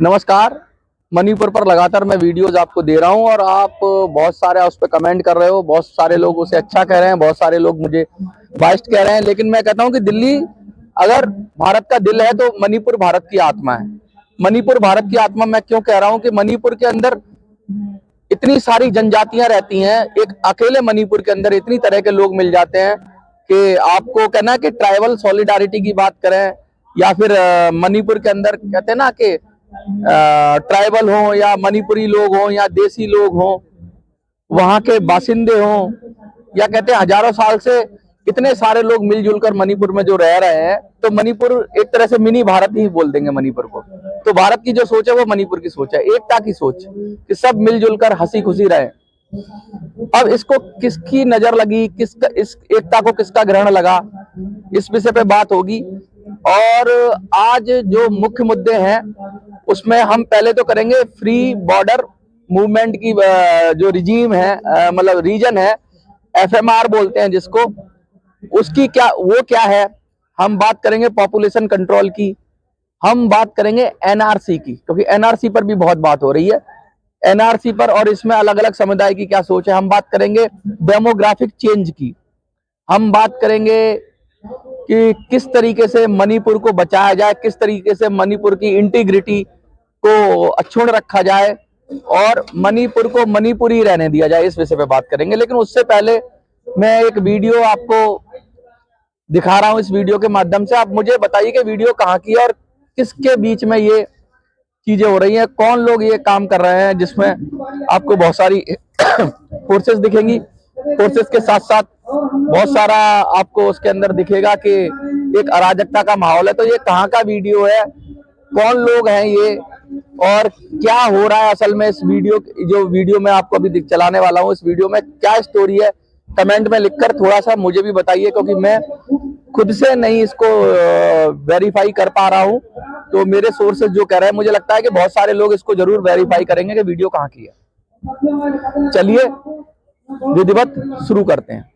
नमस्कार। मणिपुर पर लगातार मैं वीडियोस आपको दे रहा हूं और आप बहुत सारे उस पर कमेंट कर रहे हो, बहुत सारे लोग उसे अच्छा कह रहे हैं, बहुत सारे लोग मुझे बाइस्ट कह रहे हैं। लेकिन मैं कहता हूं कि दिल्ली अगर भारत का दिल है तो मणिपुर भारत की आत्मा है। मणिपुर भारत की आत्मा मैं क्यों कह रहा हूं कि मणिपुर के अंदर इतनी सारी जनजातियां रहती हैं। एक अकेले मणिपुर के अंदर इतनी तरह के लोग मिल जाते हैं कि आपको कहना है कि ट्राइबल सॉलिडारिटी की बात करें या फिर मणिपुर के अंदर कहते हैं ना कि ट्राइबल हो या मणिपुरी लोग हो या देसी लोग हो, वहां के बासिंदे हो, या कहते हैं हजारों साल से इतने सारे लोग मिलजुल कर मणिपुर में जो रह रहे हैं, तो मणिपुर एक तरह से मिनी भारत ही बोल देंगे मणिपुर को। तो भारत की जो सोच है वो मणिपुर की सोच है, एकता की सोच कि सब मिलजुल कर हंसी खुशी रहे। अब इसको किसकी नजर लगी, किसका इस एकता को किसका ग्रहण लगा, इस विषय पे बात होगी। और आज जो मुख्य मुद्दे हैं उसमें हम पहले तो करेंगे फ्री बॉर्डर मूवमेंट की जो रिजीम है, मतलब रीजन है, एफएमआर बोलते हैं जिसको, उसकी क्या है। हम बात करेंगे पॉपुलेशन कंट्रोल की, हम बात करेंगे एनआरसी की, क्योंकि एनआरसी पर भी बहुत बात हो रही है, एनआरसी पर, और इसमें अलग अलग समुदाय की क्या सोच है। हम बात करेंगे डेमोग्राफिक चेंज की, हम बात करेंगे कि किस तरीके से मणिपुर को बचाया जाए, किस तरीके से मणिपुर की इंटीग्रिटी को अक्षुण्ण रखा जाए और मणिपुर को मणिपुरी रहने दिया जाए, इस विषय पे बात करेंगे। लेकिन उससे पहले मैं एक वीडियो आपको दिखा रहा हूं। इस वीडियो के माध्यम से आप मुझे बताइए कि वीडियो कहाँ की है और किसके बीच में ये चीजें हो रही हैं, कौन लोग ये काम कर रहे हैं, जिसमें आपको बहुत सारी फोर्सेस दिखेंगी। फोर्सेस के साथ साथ बहुत सारा आपको उसके अंदर दिखेगा कि एक अराजकता का माहौल है। तो ये कहाँ का वीडियो है, कौन लोग हैं ये, और क्या हो रहा है असल में इस वीडियो, जो वीडियो मैं आपको अभी चलाने वाला हूँ, इस वीडियो में क्या स्टोरी है, कमेंट में लिखकर थोड़ा सा मुझे भी बताइए, क्योंकि मैं खुद से नहीं इसको वेरीफाई कर पा रहा हूँ। तो मेरे सोर्सेज जो कह रहे हैं, मुझे लगता है कि बहुत सारे लोग इसको जरूर वेरीफाई करेंगे कि वीडियो कहाँ की है। चलिए विधिवत शुरू करते हैं।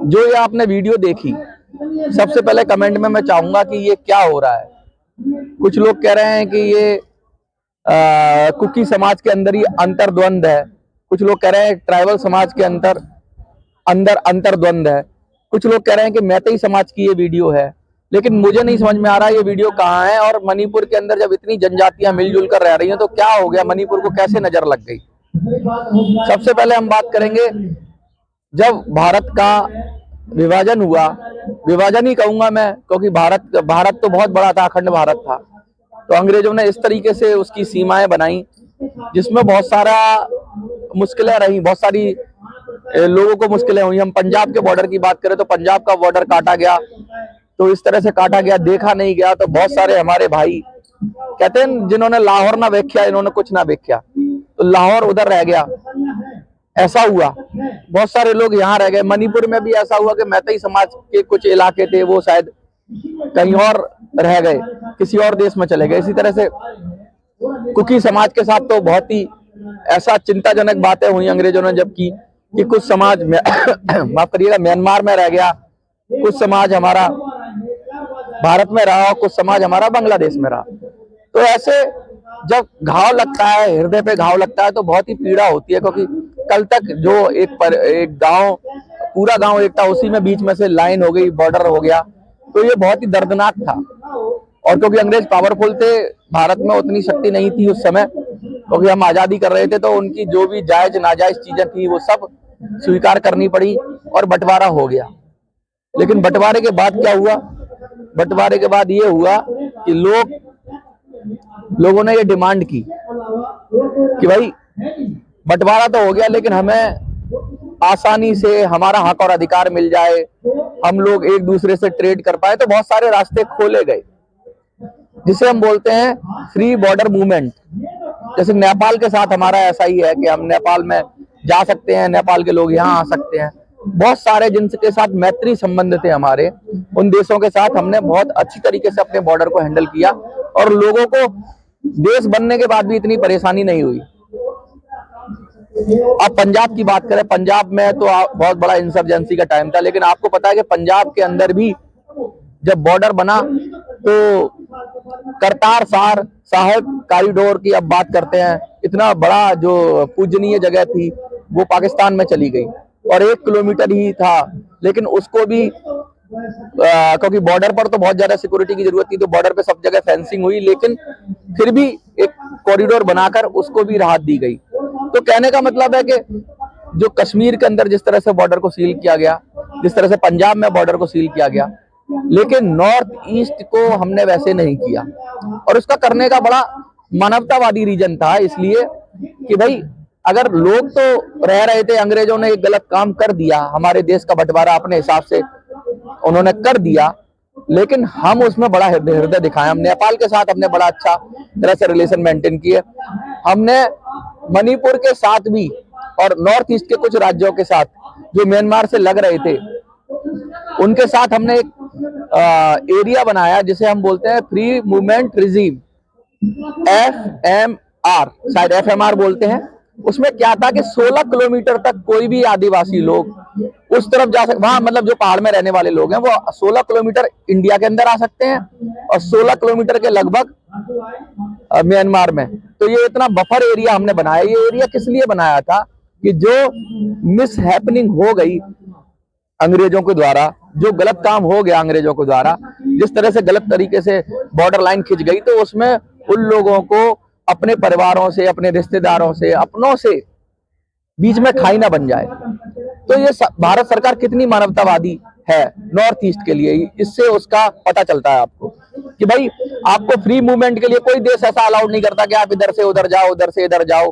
जो ये आपने वीडियो देखी, सबसे पहले कमेंट में मैं चाहूंगा कि ये क्या हो रहा है। कुछ लोग कह रहे हैं कि ये कुकी समाज के अंदर ही अंतर्द्वंद है, कुछ लोग कह रहे हैं ट्राइबल समाज के अंदर अंतर्द्वंद है, कुछ लोग कह रहे हैं कि मैतेई समाज की ये वीडियो है। लेकिन मुझे नहीं समझ में आ रहा ये वीडियो कहाँ है, और मणिपुर के अंदर जब इतनी जनजातियां मिलजुल कर रह रही हैं तो क्या हो गया, मणिपुर को कैसे नजर लग गई। सबसे पहले हम बात करेंगे, जब भारत का विभाजन हुआ, विभाजन ही कहूंगा मैं, क्योंकि भारत तो बहुत बड़ा था, अखंड भारत था, तो अंग्रेजों ने इस तरीके से उसकी सीमाएं बनाई जिसमें बहुत सारा मुश्किलें रही, बहुत सारी लोगों को मुश्किलें हुई। हम पंजाब के बॉर्डर की बात करें तो पंजाब का बॉर्डर काटा गया, तो इस तरह से काटा गया, देखा नहीं गया। तो बहुत सारे हमारे भाई कहते हैं जिन्होंने लाहौर ना देखा, इन्होंने कुछ ना देखा, तो लाहौर उधर रह गया। ऐसा हुआ, बहुत सारे लोग यहाँ रह गए। मणिपुर में भी ऐसा हुआ कि मैतेई समाज के कुछ इलाके थे, वो शायद कहीं और रह गए, किसी और देश में चले गए। इसी तरह से कुकी समाज के साथ तो बहुत ही ऐसा चिंताजनक बातें हुई अंग्रेजों ने जब की कि कुछ समाज माफ करिएगा म्यांमार में रह गया, कुछ समाज हमारा भारत में रहा और कुछ समाज हमारा बांग्लादेश में रहा। तो ऐसे जब घाव लगता है, हृदय पे घाव लगता है, तो बहुत ही पीड़ा होती है, क्योंकि कल तक जो एक गांव, पूरा गांव एक था, उसी में बीच में से लाइन हो गई, बॉर्डर हो गया, तो ये बहुत ही दर्दनाक था। और क्योंकि अंग्रेज पावरफुल थे, भारत में उतनी शक्ति नहीं थी उस समय, क्योंकि हम आजादी कर रहे थे, तो उनकी जो भी जायज नाजायज चीजें थी वो सब स्वीकार करनी पड़ी और बंटवारा हो गया। लेकिन बंटवारे के बाद क्या हुआ? बंटवारे के बाद ये हुआ कि लोगों ने ये डिमांड की कि भाई बंटवारा तो हो गया, लेकिन हमें आसानी से हमारा हक और अधिकार मिल जाए, हम लोग एक दूसरे से ट्रेड कर पाए। तो बहुत सारे रास्ते खोले गए, जिसे हम बोलते हैं फ्री बॉर्डर मूवमेंट। जैसे नेपाल के साथ हमारा ऐसा ही है कि हम नेपाल में जा सकते हैं, नेपाल के लोग यहाँ आ सकते हैं। बहुत सारे जिनके साथ मैत्री संबंध थे हमारे, उन देशों के साथ हमने बहुत अच्छी तरीके से अपने बॉर्डर को हैंडल किया, और लोगों को देश बनने के बाद भी इतनी परेशानी नहीं हुई। अब पंजाब की बात करें, पंजाब में तो बहुत बड़ा इंसर्जेंसी का टाइम था, लेकिन आपको पता है कि पंजाब के अंदर भी जब बॉर्डर बना तो करतार साहिब कॉरिडोर की अब बात करते हैं, इतना बड़ा जो पूजनीय जगह थी वो पाकिस्तान में चली गई, और 1 किलोमीटर ही था, लेकिन उसको भी क्योंकि बॉर्डर पर तो बहुत ज्यादा सिक्योरिटी की जरूरत थी, तो बॉर्डर पे सब जगह फेंसिंग हुई, लेकिन फिर भी एक कॉरिडोर बनाकर उसको भी राहत दी गई। तो कहने का मतलब है कि जो कश्मीर के अंदर जिस तरह से बॉर्डर को सील किया गया, जिस तरह से पंजाब में बॉर्डर को सील किया गया, लेकिन नॉर्थ ईस्ट को हमने वैसे नहीं किया। और उसका करने का बड़ा मानवतावादी रीजन था, इसलिए कि भाई अगर लोग तो रह रहे थे, अंग्रेजों ने एक गलत काम कर दिया, हमारे देश का बंटवारा अपने हिसाब से उन्होंने कर दिया, लेकिन हम उसमें बड़ा हृदय दिखाए। हम नेपाल के साथ हमने बड़ा अच्छा तरह से रिलेशन मेंटेन किए। हमने मणिपुर के साथ भी और नॉर्थ ईस्ट के कुछ राज्यों के साथ जो म्यांमार से लग रहे थे, उनके साथ हमने एक एरिया बनाया जिसे हम बोलते हैं फ्री मूवमेंट रिजीम, FMR, शायद FMR बोलते हैं। उसमें क्या था कि 16 किलोमीटर तक कोई भी आदिवासी लोग उस तरफ जा सकते, वहां मतलब जो पहाड़ में रहने वाले लोग हैं वो 16 किलोमीटर इंडिया के अंदर आ सकते हैं और 16 किलोमीटर के लगभग म्यांमार में। तो ये इतना बफर एरिया हमने बनाया। ये एरिया किस लिए बनाया था कि जो मिस हैपनिंग हो गई अंग्रेजों के द्वारा, जो गलत काम हो गया अंग्रेजों के द्वारा, जिस तरह से गलत तरीके से बॉर्डर लाइन खिंच गई, तो उसमें उन लोगों को अपने परिवारों से, अपने रिश्तेदारों से, अपनों से बीच में खाई ना बन जाए। तो ये भारत सरकार कितनी मानवतावादी है नॉर्थ ईस्ट के लिए, इससे उसका पता चलता है आपको कि भाई आपको फ्री मूवमेंट के लिए कोई देश ऐसा अलाउड नहीं करता कि आप इधर से उधर जाओ, उधर से इधर जाओ।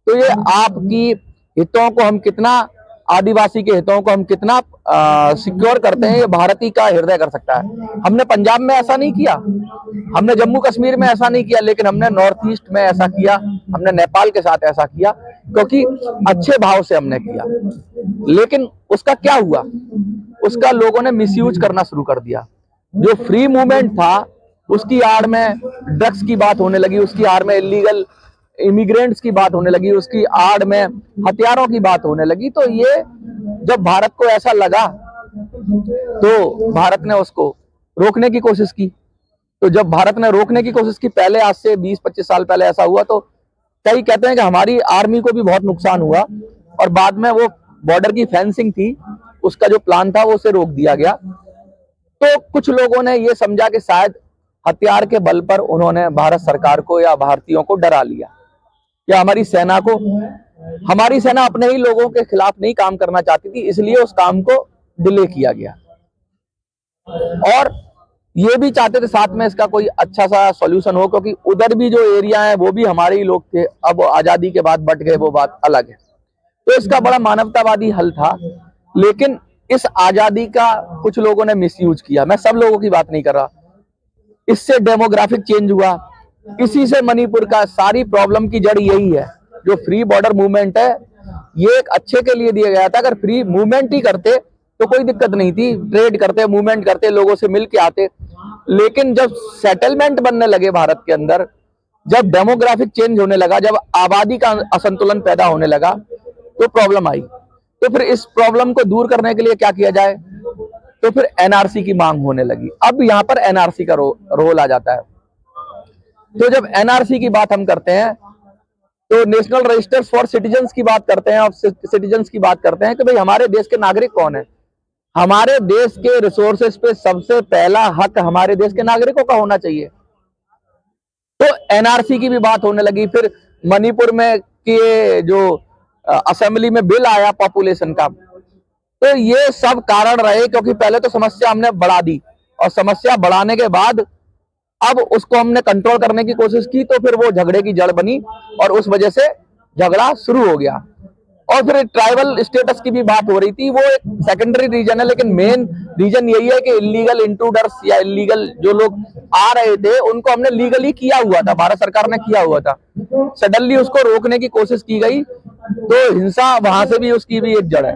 तो ये आपकी हितों को हम कितना, आदिवासी के हितों को हम कितना सिक्योर करते हैं, ये भारत ही का हृदय कर सकता है। हमने पंजाब में ऐसा नहीं किया, हमने जम्मू कश्मीर में ऐसा नहीं किया, लेकिन हमने नॉर्थ ईस्ट में ऐसा किया, हमने नेपाल के साथ ऐसा किया, क्योंकि अच्छे भाव से हमने किया। लेकिन उसका क्या हुआ, उसका लोगों ने मिसयूज करना शुरू कर दिया। जो फ्री मूवमेंट था उसकी आड़ में ड्रग्स की बात होने लगी, उसकी आड़ में इलीगल इमिग्रेंट्स की बात होने लगी, उसकी आड़ में हथियारों की बात होने लगी। तो ये जब भारत को ऐसा लगा तो भारत ने उसको रोकने की कोशिश की। तो जब भारत ने रोकने की कोशिश की, पहले आज से 20-25 साल पहले ऐसा हुआ, तो कई कहते हैं कि हमारी आर्मी को भी बहुत नुकसान हुआ, और बाद में वो बॉर्डर की फेंसिंग थी, उसका जो प्लान था वो उसे रोक दिया गया। तो कुछ लोगों ने ये समझा कि शायद हथियार के बल पर उन्होंने भारत सरकार को या भारतीयों को डरा लिया, या हमारी सेना को, हमारी सेना अपने ही लोगों के खिलाफ नहीं काम करना चाहती थी, इसलिए उस काम को डिले किया गया। और ये भी चाहते थे साथ में इसका कोई अच्छा सा सॉल्यूशन हो, क्योंकि उधर भी जो एरिया है वो भी हमारे ही लोग थे, अब आजादी के बाद बट गए, वो बात अलग है। तो इसका बड़ा मानवतावादी हल था, लेकिन इस आजादी का कुछ लोगों ने मिसयूज किया। मैं सब लोगों की बात नहीं कर रहा। इससे डेमोग्राफिक चेंज हुआ, इसी से मणिपुर का सारी प्रॉब्लम की जड़ यही है। जो फ्री बॉर्डर मूवमेंट है ये एक अच्छे के लिए दिया गया था। अगर फ्री मूवमेंट ही करते तो कोई दिक्कत नहीं थी, ट्रेड करते, मूवमेंट करते, लोगों से मिल के आते। लेकिन जब सेटलमेंट बनने लगे भारत के अंदर, जब डेमोग्राफिक चेंज होने लगा, जब आबादी का असंतुलन पैदा होने लगा, तो प्रॉब्लम आई। तो फिर इस प्रॉब्लम को दूर करने के लिए क्या किया जाए, तो फिर एनआरसी की मांग होने लगी। अब यहां पर एनआरसी का रोल आ जाता है। तो जब एनआरसी की बात हम करते हैं तो नेशनल रजिस्टर्स फॉर सिटीजन्स की बात करते हैं, और सिटीजन्स की बात करते हैं कि भाई हमारे देश के नागरिक कौन है। हमारे देश के रिसोर्सेस पे सबसे पहला हक हमारे देश के नागरिकों का होना चाहिए। तो एनआरसी की भी बात होने लगी। फिर मणिपुर में के जो असेंबली में बिल आया पॉपुलेशन का, तो ये सब कारण रहे, क्योंकि पहले तो समस्या हमने बढ़ा दी, और समस्या बढ़ाने के बाद अब उसको हमने कंट्रोल करने की कोशिश की, तो फिर वो झगड़े की जड़ बनी और उस वजह से झगड़ा शुरू हो गया। और फिर ट्राइबल स्टेटस की भी बात हो रही थी, वो एक सेकेंडरी रीजन है, लेकिन मेन रीजन यही है कि इलीगल इंट्रूडर्स या इलीगल जो लोग आ रहे थे उनको हमने लीगली किया हुआ था, भारत सरकार ने किया हुआ था। सडनली उसको रोकने की कोशिश की गई, तो हिंसा वहां से भी उसकी भी एक जड़ है।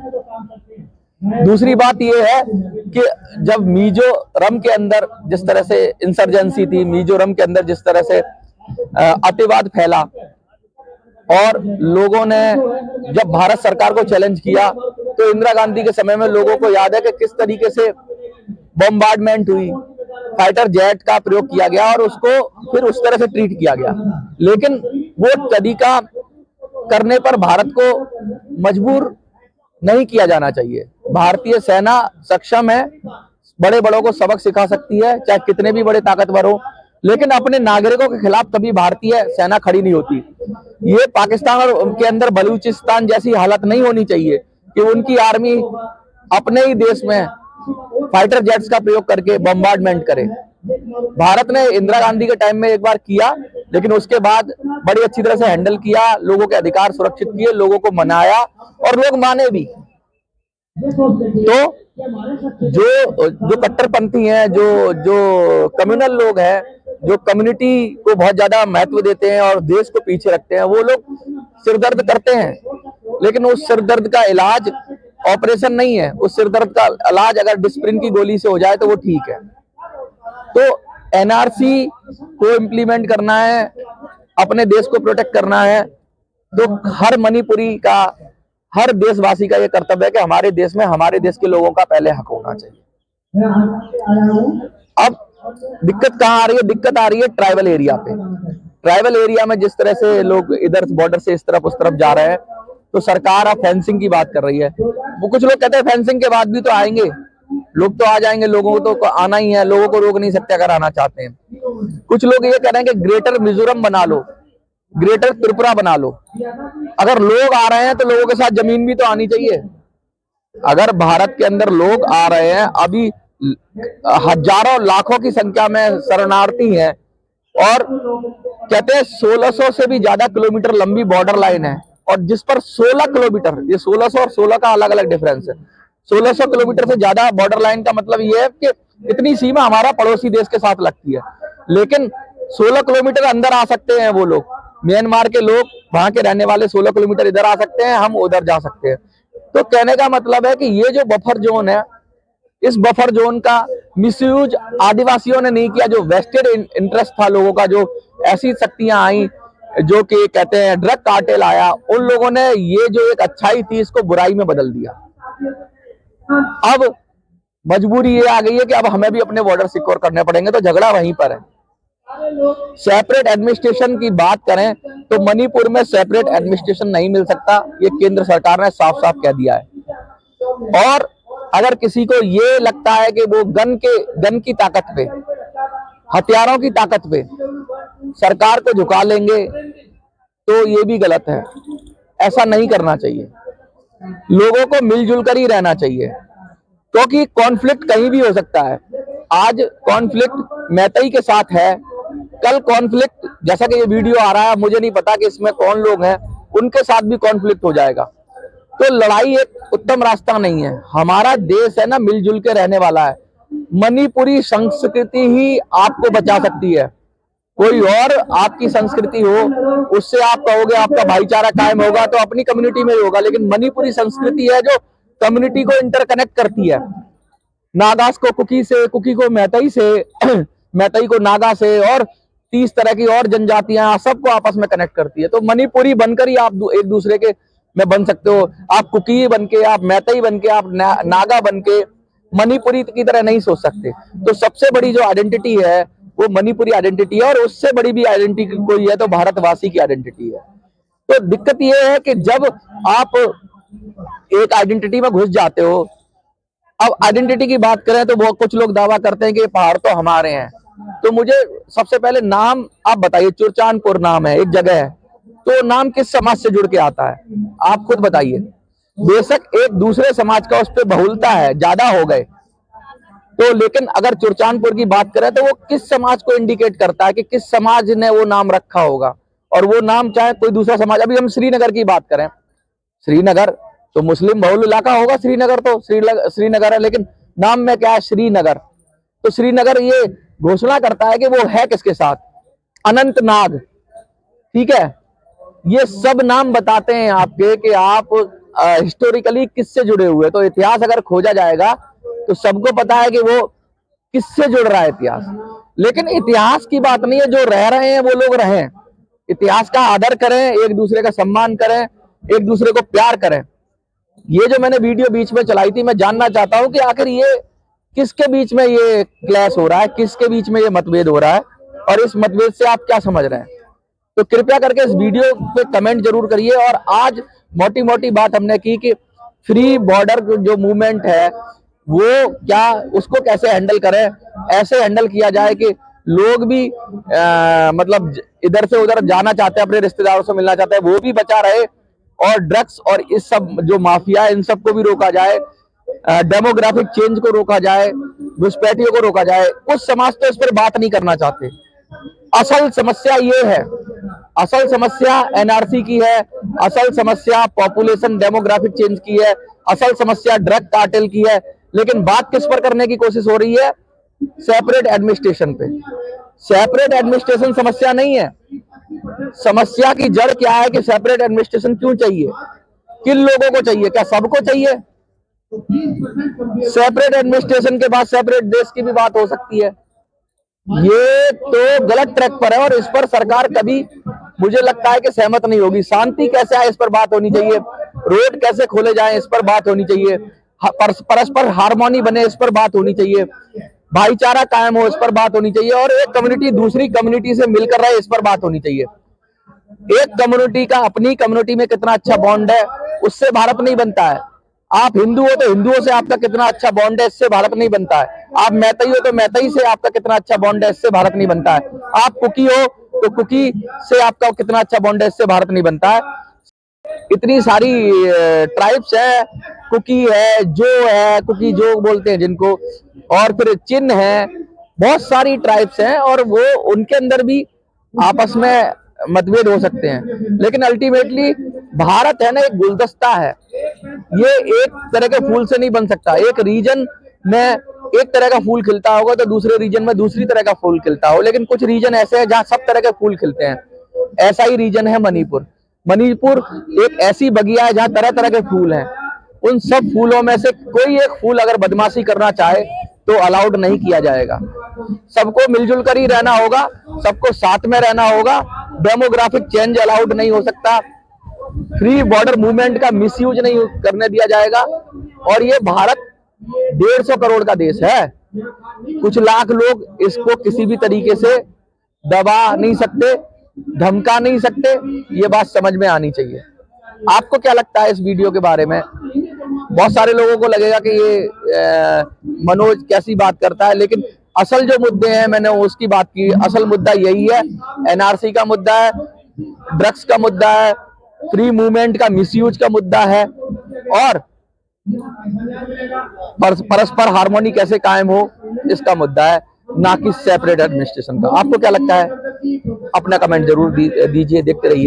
दूसरी बात यह है कि जब मिजोरम के अंदर जिस तरह से इंसर्जेंसी थी, मिजोरम के अंदर जिस तरह से अतिवाद फैला, और लोगों ने जब भारत सरकार को चैलेंज किया, तो इंदिरा गांधी के समय में लोगों को याद है कि किस तरीके से बॉम्बार्डमेंट हुई, फाइटर जेट का प्रयोग किया गया और उसको फिर उस तरह से ट्रीट किया गया। लेकिन वो तरीका करने पर भारत को मजबूर नहीं किया जाना चाहिए। भारतीय सेना सक्षम है, बड़े बड़ों को सबक सिखा सकती है, चाहे कितने भी बड़े ताकतवर हो, लेकिन अपने नागरिकों के खिलाफ कभी भारतीय सेना खड़ी नहीं होती। ये पाकिस्तान और उनके अंदर बलूचिस्तान जैसी हालत नहीं होनी चाहिए कि उनकी आर्मी अपने ही देश में फाइटर जेट्स का प्रयोग करके बॉम्बार्डमेंट करे। भारत ने इंदिरा गांधी के टाइम में एक बार किया, लेकिन उसके बाद बड़ी अच्छी तरह से हैंडल किया, लोगों के अधिकार सुरक्षित किए, लोगों को मनाया और लोग माने भी। तो जो कट्टरपंथी हैं, जो कम्युनल लोग हैं, जो कम्युनिटी को बहुत ज्यादा महत्व देते हैं और देश को पीछे रखते हैं, वो लोग सिरदर्द करते हैं, लेकिन उस सिरदर्द का इलाज ऑपरेशन नहीं है। उस सिरदर्द का इलाज अगर डिस्प्रिन की गोली से हो जाए तो वो ठीक है। तो एनआरसी को इम्प्लीमेंट करना है, अपने देश को प्रोटेक्ट करना है, तो हर मणिपुरी का, हर देशवासी का ये कर्तव्य है कि हमारे देश में हमारे देश के लोगों का पहले हक होना चाहिए। अब दिक्कत कहाँ आ रही है? दिक्कत आ रही है ट्राइबल एरिया पे। ट्राइबल एरिया में जिस तरह से लोग इधर बॉर्डर से इस तरफ उस तरफ जा रहे हैं, तो सरकार अब फेंसिंग की बात कर रही है। वो कुछ लोग कहते हैं फेंसिंग के बाद भी तो आएंगे लोग, तो आ जाएंगे, लोगों को तो आना ही है, लोगों को रोक नहीं सकते अगर आना चाहते हैं। कुछ लोग ये कह रहे हैं कि ग्रेटर मिजोरम बना लो, ग्रेटर त्रिपुरा बना लो। अगर लोग आ रहे हैं तो लोगों के साथ जमीन भी तो आनी चाहिए। अगर भारत के अंदर लोग आ रहे हैं, अभी हजारों लाखों की संख्या में शरणार्थी हैं, और कहते हैं 1600 से भी ज्यादा किलोमीटर लंबी बॉर्डर लाइन है, और जिस पर 16 किलोमीटर, ये 1600 और 16 का अलग अलग डिफरेंस है। 1600 किलोमीटर से ज्यादा बॉर्डर लाइन का मतलब ये है कि इतनी सीमा हमारा पड़ोसी देश के साथ लगती है, लेकिन 16 किलोमीटर अंदर आ सकते हैं वो लोग। म्यांमार के लोग, वहां के रहने वाले 16 किलोमीटर इधर आ सकते हैं, हम उधर जा सकते हैं। तो कहने का मतलब है कि ये जो बफर जोन है, इस बफर जोन का मिसयूज आदिवासियों ने नहीं किया। जो वेस्टेड इंटरेस्ट था लोगों का, जो ऐसी शक्तियां आई जो कि कहते हैं ड्रग कार्टेल आया, उन लोगों ने ये जो एक अच्छाई थी इसको बुराई में बदल दिया। अब मजबूरी ये आ गई है कि अब हमें भी अपने बॉर्डर सिक्योर करने पड़ेंगे, तो झगड़ा वहीं पर है। सेपरेट एडमिनिस्ट्रेशन की बात करें तो मणिपुर में सेपरेट एडमिनिस्ट्रेशन नहीं मिल सकता, ये केंद्र सरकार ने साफ साफ कह दिया है। और अगर किसी को ये लगता है कि वो गन की ताकत पे, हथियारों की ताकत पे सरकार को झुका लेंगे, तो ये भी गलत है। ऐसा नहीं करना चाहिए। लोगों को मिलजुल कर ही रहना चाहिए, क्योंकि कॉन्फ्लिक्ट कहीं भी हो सकता है। आज कॉन्फ्लिक्ट मैतेई के साथ है, कल कॉन्फ्लिक्ट, जैसा कि ये वीडियो आ रहा है, मुझे नहीं पता कि इसमें कौन लोग हैं, उनके साथ भी कॉन्फ्लिक्ट हो जाएगा। तो लड़ाई एक उत्तम रास्ता नहीं है। हमारा देश है ना, मिलजुल के रहने वाला है। मणिपुरी संस्कृति ही आपको बचा सकती है। कोई और आपकी संस्कृति हो, उससे आप कहोगे आपका भाईचारा कायम होगा, तो अपनी कम्युनिटी में ही होगा। लेकिन मणिपुरी संस्कृति है जो कम्युनिटी को इंटरकनेक्ट करती है। नागास को कुकी से, कुकी को मैतई से, मैतई को नागा से, और 30 तरह की और जनजातियां, सबको आपस में कनेक्ट करती है। तो मणिपुरी बनकर ही आप एक दूसरे के में बन सकते हो। आप कुकी बन के, आप मैतई बन के, आप नागा बन के मणिपुरी की तरह नहीं सोच सकते। तो सबसे बड़ी जो आइडेंटिटी है वो मणिपुरी आइडेंटिटी है, और उससे बड़ी भी आइडेंटिटी कोई है तो भारतवासी की आइडेंटिटी है। तो दिक्कत ये है कि जब आप एक आइडेंटिटी में घुस जाते हो, अब आइडेंटिटी की बात करें तो बहुत कुछ लोग दावा करते हैं कि पहाड़ तो हमारे हैं। तो मुझे सबसे पहले नाम आप बताइए, चुरचानपुर नाम है, एक जगह है, तो नाम किस समाज से जुड़ के आता है? आप खुद बताइए। बेशक एक दूसरे समाज का उस पर बहुलता है, ज्यादा हो गए तो, लेकिन अगर चुरचानपुर की बात करें तो वो किस समाज को इंडिकेट करता है कि किस समाज ने वो नाम रखा होगा। और वो नाम चाहे कोई दूसरा समाज, अभी हम श्रीनगर की बात करें, श्रीनगर तो मुस्लिम बहुल इलाका होगा, श्रीनगर तो श्रीनगर है, लेकिन नाम में क्या है? श्रीनगर। तो श्रीनगर ये घोषणा करता है कि वो है किसके साथ? अनंतनाग। ठीक है, ये सब नाम बताते हैं आपके कि आप हिस्टोरिकली किससे जुड़े हुए। तो इतिहास अगर खोजा जाएगा तो सबको पता है कि वो किससे जुड़ रहा है इतिहास। लेकिन इतिहास की बात नहीं है, जो रह रहे हैं वो लोग रहें, इतिहास का आदर करें, एक दूसरे का सम्मान करें, एक दूसरे को प्यार करें। ये जो मैंने वीडियो बीच में चलाई थी, मैं जानना चाहता हूं कि आखिर ये किसके बीच में ये क्लैश हो रहा है, किसके बीच में ये मतभेद हो रहा है, और इस मतभेद से आप क्या समझ रहे हैं। तो कृपया करके इस वीडियो पे कमेंट जरूर करिए। और आज मोटी मोटी बात हमने की कि फ्री बॉर्डर जो मूवमेंट है वो क्या, उसको कैसे हैंडल करें, ऐसे हैंडल किया जाए कि लोग भी मतलब इधर से उधर जाना चाहते हैं, अपने रिश्तेदारों से मिलना चाहते हैं, वो भी बचा रहे, और ड्रग्स और इस सब जो माफिया है इन सबको भी रोका जाए, डेमोग्राफिक चेंज को रोका जाए, घुसपैठियों को रोका जाए। कुछ समाज तो इस पर बात नहीं करना चाहते। असल समस्या ये है, असल समस्या एनआरसी की है, असल समस्या पॉपुलेशन डेमोग्राफिक चेंज की है, असल समस्या ड्रग कार्टेल की है। लेकिन बात किस पर करने की कोशिश हो रही है? सेपरेट एडमिनिस्ट्रेशन पे। सेपरेट एडमिनिस्ट्रेशन समस्या नहीं है। समस्या की जड़ क्या है कि सेपरेट एडमिनिस्ट्रेशन क्यों चाहिए, किन लोगों को चाहिए, क्या सबको चाहिए? सेपरेट एडमिनिस्ट्रेशन के बाद सेपरेट देश की भी बात हो सकती है। ये तो गलत ट्रैक पर है, और इस पर सरकार कभी मुझे लगता है कि सहमत नहीं होगी। शांति कैसे आए इस पर बात होनी चाहिए, रोड कैसे खोले जाएं इस पर बात होनी चाहिए, परस्पर हार्मोनी बने इस पर बात होनी चाहिए, भाईचारा कायम हो इस पर बात होनी चाहिए, और एक कम्युनिटी दूसरी कम्युनिटी से मिलकर रहे इस पर बात होनी चाहिए। एक कम्युनिटी का अपनी कम्युनिटी में कितना अच्छा बॉन्ड है उससे भारत नहीं बनता है। आप हिंदू हो तो हिंदुओं से आपका कितना अच्छा बॉन्ड है, इससे भारत नहीं बनता है। आप मैतई हो तो मैतई से आपका कितना अच्छा बॉन्ड है, इससे भारत नहीं बनता है। आप कुकी हो तो कुकी से आपका कितना अच्छा बॉन्ड है, इससे भारत नहीं बनता है। इतनी सारी ट्राइब्स है, कुकी है, जो है, कुकी जो बोलते हैं जिनको, और फिर चिन्ह है, बहुत सारी ट्राइब्स हैं, और वो उनके अंदर भी आपस में मतभेद हो सकते हैं। लेकिन अल्टीमेटली भारत है ना, एक गुलदस्ता है, ये एक तरह के फूल से नहीं बन सकता। एक रीजन में एक तरह का फूल खिलता होगा तो दूसरे रीजन में दूसरी तरह का फूल खिलता हो, लेकिन कुछ रीजन ऐसे हैं जहां सब तरह के फूल खिलते हैं। ऐसा ही रीजन है मणिपुर। मणिपुर एक ऐसी बगिया है जहां तरह तरह के फूल हैं। उन सब फूलों में से कोई एक फूल अगर बदमाशी करना चाहे तो अलाउड नहीं किया जाएगा। सबको मिलजुल कर ही रहना होगा, सबको साथ में रहना होगा। डेमोग्राफिक चेंज अलाउड नहीं हो सकता, फ्री बॉर्डर मूवमेंट का मिसयूज नहीं करने दिया जाएगा। और ये भारत 150 करोड़ का देश है, कुछ लाख लोग इसको किसी भी तरीके से दबा नहीं सकते, धमका नहीं सकते। ये बात समझ में आनी चाहिए। आपको क्या लगता है इस वीडियो के बारे में? बहुत सारे लोगों को लगेगा कि ये मनोज कैसी बात करता है, लेकिन असल जो मुद्दे हैं मैंने उसकी बात की। असल मुद्दा यही है, एनआरसी का मुद्दा है, ड्रग्स का मुद्दा है, फ्री मूवमेंट का मिसयूज का मुद्दा है, और परस्पर हार्मोनी कैसे कायम हो इसका मुद्दा है, ना कि सेपरेट एडमिनिस्ट्रेशन का। आपको क्या लगता है? अपना कमेंट जरूर दीजिए, देखते रहिए।